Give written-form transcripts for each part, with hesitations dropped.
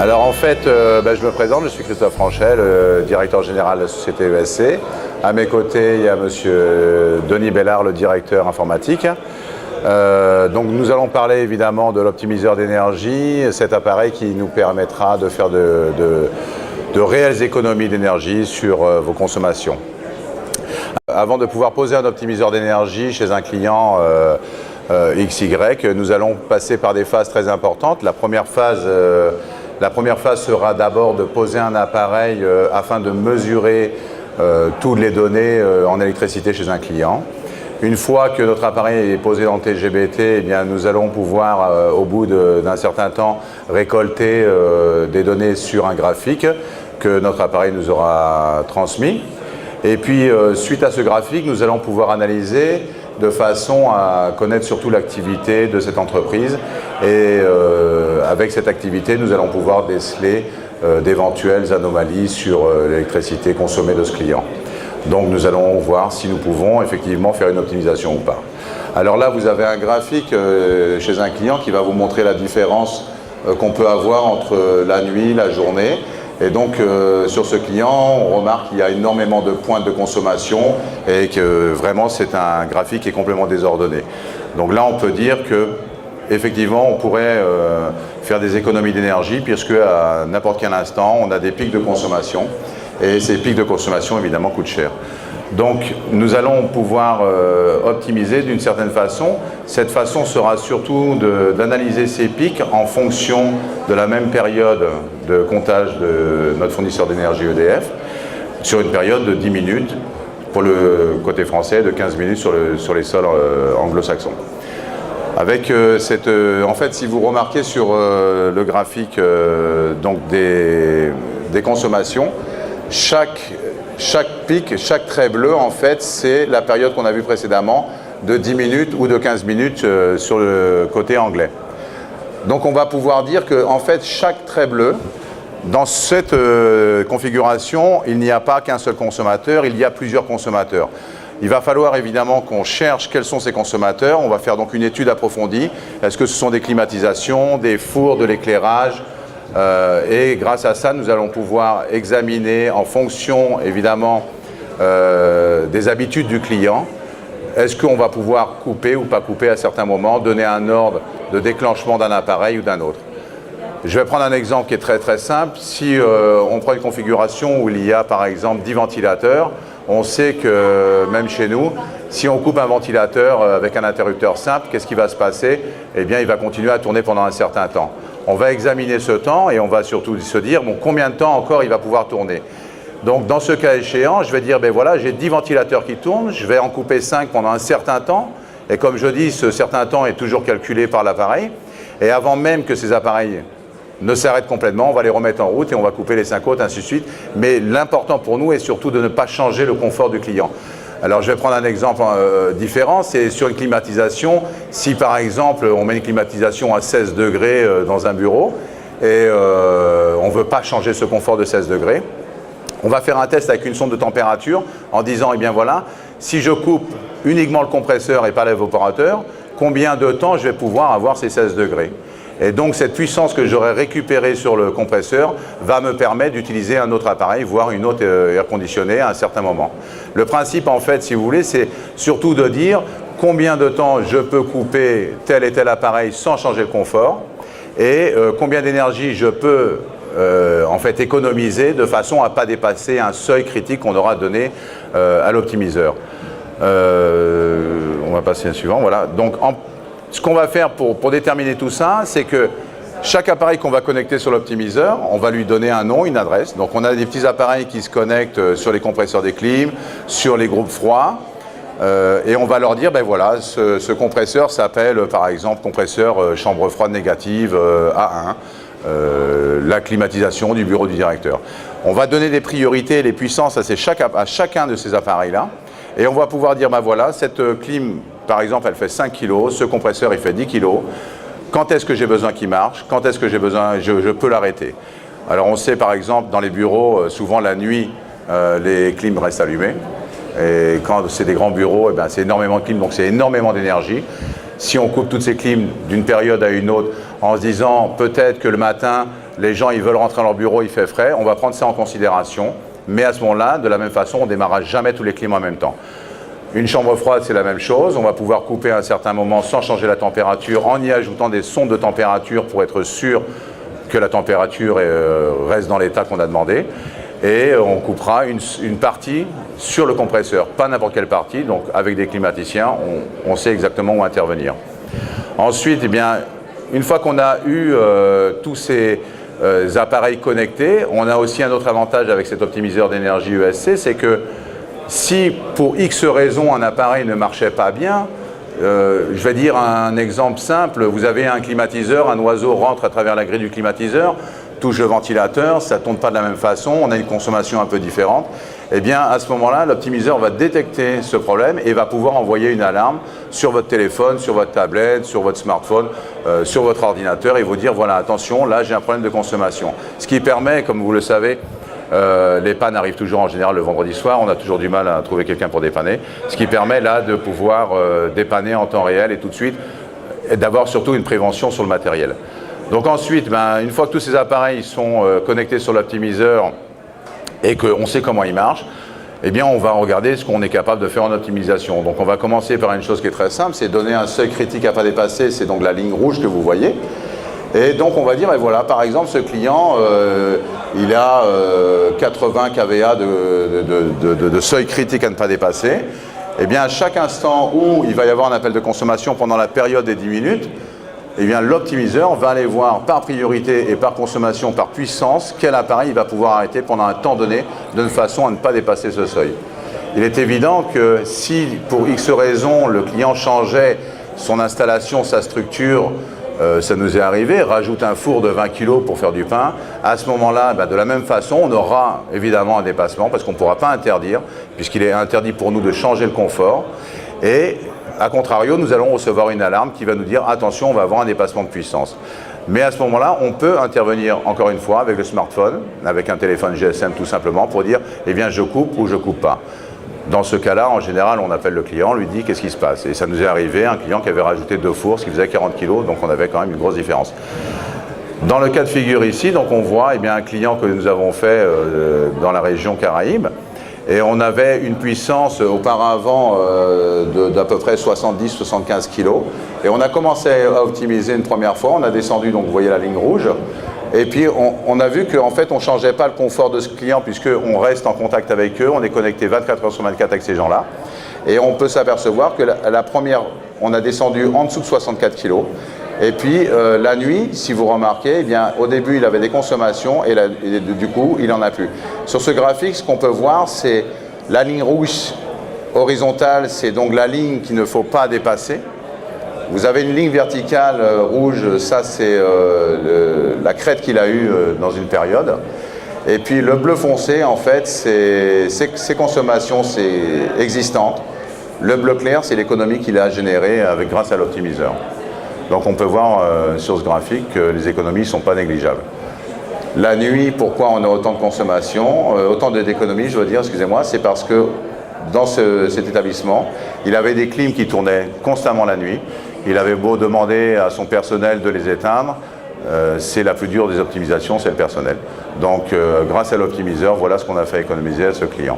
Alors en fait, je me présente, je suis Christophe Franchet, le directeur général de la société ESC. À mes côtés, il y a monsieur Denis Bellard, le directeur informatique. Donc nous allons parler évidemment de l'optimiseur d'énergie, cet appareil qui nous permettra de faire de réelles économies d'énergie sur vos consommations. Avant de pouvoir poser un optimiseur d'énergie chez un client XY, nous allons passer par des phases très importantes. La première phase sera d'abord de poser un appareil afin de mesurer toutes les données en électricité chez un client. Une fois que notre appareil est posé dans le TGBT, eh bien, nous allons pouvoir, au bout d'un certain temps, récolter des données sur un graphique que notre appareil nous aura transmis. Et puis, suite à ce graphique, nous allons pouvoir analyser de façon à connaître surtout l'activité de cette entreprise. Et avec cette activité, nous allons pouvoir déceler d'éventuelles anomalies sur l'électricité consommée de ce client. Donc nous allons voir si nous pouvons effectivement faire une optimisation ou pas. Alors là, vous avez un graphique chez un client qui va vous montrer la différence qu'on peut avoir entre la nuit, la journée. Et donc sur ce client, on remarque qu'il y a énormément de pointes de consommation et que vraiment c'est un graphique qui est complètement désordonné. Donc là, on peut dire que effectivement, on pourrait faire des économies d'énergie puisque à n'importe quel instant, on a des pics de consommation. Et ces pics de consommation, évidemment, coûtent cher. Donc, nous allons pouvoir optimiser d'une certaine façon. Cette façon sera surtout d'analyser ces pics en fonction de la même période de comptage de notre fournisseur d'énergie EDF, sur une période de 10 minutes pour le côté français, de 15 minutes sur les sols anglo-saxons. Avec en fait, si vous remarquez sur le graphique donc des consommations, chaque pic, chaque trait bleu, en fait, c'est la période qu'on a vue précédemment de 10 minutes ou de 15 minutes sur le côté anglais. Donc on va pouvoir dire que, en fait, chaque trait bleu, dans cette configuration, il n'y a pas qu'un seul consommateur, il y a plusieurs consommateurs. Il va falloir évidemment qu'on cherche quels sont ces consommateurs. On va faire donc une étude approfondie. Est-ce que ce sont des climatisations, des fours, de l'éclairage ? Et grâce à ça, nous allons pouvoir examiner en fonction évidemment des habitudes du client, est-ce qu'on va pouvoir couper ou pas couper à certains moments, donner un ordre de déclenchement d'un appareil ou d'un autre. Je vais prendre un exemple qui est très très simple. Si on prend une configuration où il y a par exemple 10 ventilateurs, on sait que même chez nous, si on coupe un ventilateur avec un interrupteur simple, qu'est-ce qui va se passer? Eh bien, il va continuer à tourner pendant un certain temps. On va examiner ce temps et on va surtout se dire bon, combien de temps encore il va pouvoir tourner. Donc dans ce cas échéant, je vais dire ben voilà, j'ai 10 ventilateurs qui tournent, je vais en couper 5 pendant un certain temps. Et comme je dis, ce certain temps est toujours calculé par l'appareil. Et avant même que ces appareils ne s'arrêtent complètement, on va les remettre en route et on va couper les 5 autres, ainsi de suite. Mais l'important pour nous est surtout de ne pas changer le confort du client. Alors je vais prendre un exemple différent, c'est sur une climatisation. Si par exemple on met une climatisation à 16 degrés dans un bureau et on ne veut pas changer ce confort de 16 degrés, on va faire un test avec une sonde de température en disant, eh bien voilà, si je coupe uniquement le compresseur et pas l'évaporateur, combien de temps je vais pouvoir avoir ces 16 degrés? Et donc cette puissance que j'aurai récupérée sur le compresseur va me permettre d'utiliser un autre appareil, voire une autre air conditionnée à un certain moment. Le principe en fait, si vous voulez, c'est surtout de dire combien de temps je peux couper tel et tel appareil sans changer le confort et combien d'énergie je peux en fait économiser de façon à ne pas dépasser un seuil critique qu'on aura donné à l'optimiseur. On va passer à la suivante, voilà. Donc ce qu'on va faire pour déterminer tout ça, c'est que chaque appareil qu'on va connecter sur l'optimiseur, on va lui donner un nom, une adresse. Donc on a des petits appareils qui se connectent sur les compresseurs des clims, sur les groupes froids, et on va leur dire, ben voilà, ce compresseur s'appelle par exemple compresseur chambre froide négative A1, la climatisation du bureau du directeur. On va donner des priorités et des puissances à chacun de ces appareils-là, et on va pouvoir dire, ben voilà, cette clim, par exemple, elle fait 5 kg, ce compresseur, il fait 10 kg. Quand est-ce que j'ai besoin qu'il marche? Quand est-ce que j'ai besoin, je peux l'arrêter? Alors on sait par exemple, dans les bureaux, souvent la nuit, les clims restent allumés. Et quand c'est des grands bureaux, eh ben, c'est énormément de clim, donc c'est énormément d'énergie. Si on coupe toutes ces clims d'une période à une autre en se disant peut-être que le matin, les gens ils veulent rentrer dans leur bureau, il fait frais, on va prendre ça en considération. Mais à ce moment-là, de la même façon, on ne démarrera jamais tous les climats en même temps. Une chambre froide, c'est la même chose. On va pouvoir couper à un certain moment sans changer la température, en y ajoutant des sondes de température pour être sûr que la température reste dans l'état qu'on a demandé. Et on coupera une partie sur le compresseur, pas n'importe quelle partie. Donc avec des climaticiens, on sait exactement où intervenir. Ensuite, eh bien, une fois qu'on a eu tous ces appareils connectés, on a aussi un autre avantage avec cet optimiseur d'énergie ESC, c'est que si pour X raisons un appareil ne marchait pas bien, je vais dire un exemple simple, vous avez un climatiseur, un oiseau rentre à travers la grille du climatiseur, touche le ventilateur, ça ne tourne pas de la même façon, on a une consommation un peu différente, eh bien à ce moment-là, l'optimiseur va détecter ce problème et va pouvoir envoyer une alarme sur votre téléphone, sur votre tablette, sur votre smartphone, sur votre ordinateur et vous dire voilà, attention, là j'ai un problème de consommation. Ce qui permet, comme vous le savez, les pannes arrivent toujours en général le vendredi soir, on a toujours du mal à trouver quelqu'un pour dépanner, ce qui permet là de pouvoir dépanner en temps réel et tout de suite, et d'avoir surtout une prévention sur le matériel. Donc ensuite, une fois que tous ces appareils sont connectés sur l'optimiseur et qu'on sait comment ils marchent, eh bien on va regarder ce qu'on est capable de faire en optimisation. Donc on va commencer par une chose qui est très simple, c'est donner un seuil critique à ne pas dépasser, c'est donc la ligne rouge que vous voyez. Et donc on va dire, et voilà, par exemple ce client, il a 80 kVA de seuil critique à ne pas dépasser. Eh bien à chaque instant où il va y avoir un appel de consommation pendant la période des 10 minutes, eh bien l'optimiseur va aller voir par priorité et par consommation, par puissance, quel appareil il va pouvoir arrêter pendant un temps donné, de façon à ne pas dépasser ce seuil. Il est évident que si pour X raison le client changeait son installation, sa structure, ça nous est arrivé, rajoute un four de 20 kg pour faire du pain, à ce moment-là, de la même façon, on aura évidemment un dépassement parce qu'on ne pourra pas interdire, puisqu'il est interdit pour nous de changer le confort. Et a contrario, nous allons recevoir une alarme qui va nous dire attention, on va avoir un dépassement de puissance. Mais à ce moment-là, on peut intervenir encore une fois avec le smartphone, avec un téléphone GSM tout simplement pour dire eh bien je coupe ou je coupe pas. Dans ce cas-là, en général, on appelle le client, on lui dit qu'est-ce qui se passe. Et ça nous est arrivé, un client qui avait rajouté 2 fours, ce qui faisait 40 kg, donc on avait quand même une grosse différence. Dans le cas de figure ici, donc on voit eh bien, un client que nous avons fait dans la région Caraïbes, et on avait une puissance auparavant d'à peu près 70-75 kg. Et on a commencé à optimiser une première fois, on a descendu, donc vous voyez la ligne rouge. Et puis on a vu qu'en fait on ne changeait pas le confort de ce client puisqu'on reste en contact avec eux, on est connecté 24 heures sur 24 avec ces gens-là. Et on peut s'apercevoir que la première, on a descendu en dessous de 64 kg. Et puis la nuit, si vous remarquez, eh bien, au début il avait des consommations et du coup il n'en a plus. Sur ce graphique, ce qu'on peut voir, c'est la ligne rouge horizontale, c'est donc la ligne qu'il ne faut pas dépasser. Vous avez une ligne verticale rouge, ça c'est la crête qu'il a eue dans une période. Et puis le bleu foncé, en fait, c'est ses consommations existantes. Le bleu clair, c'est l'économie qu'il a générée grâce à l'optimiseur. Donc on peut voir sur ce graphique que les économies ne sont pas négligeables. La nuit, pourquoi on a autant de consommation, autant d'économies, je veux dire, excusez-moi, c'est parce que dans cet établissement, il avait des clims qui tournaient constamment la nuit. Il avait beau demander à son personnel de les éteindre, c'est la plus dure des optimisations, c'est le personnel. Donc grâce à l'optimiseur, voilà ce qu'on a fait économiser à ce client.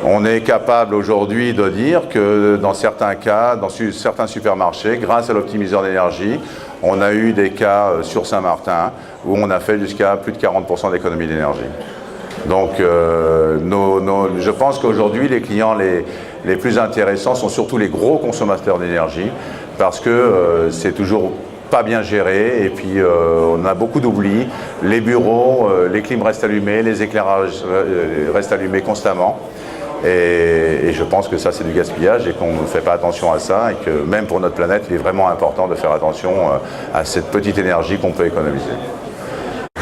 On est capable aujourd'hui de dire que dans certains cas, dans certains supermarchés, grâce à l'optimiseur d'énergie, on a eu des cas sur Saint-Martin où on a fait jusqu'à plus de 40% d'économie d'énergie. Donc je pense qu'aujourd'hui, les clients les plus intéressants sont surtout les gros consommateurs d'énergie parce que c'est toujours pas bien géré et puis on a beaucoup d'oublis. Les bureaux, les clims restent allumés, les éclairages restent allumés constamment. Et je pense que ça c'est du gaspillage et qu'on ne fait pas attention à ça et que même pour notre planète il est vraiment important de faire attention à cette petite énergie qu'on peut économiser.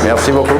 Merci beaucoup.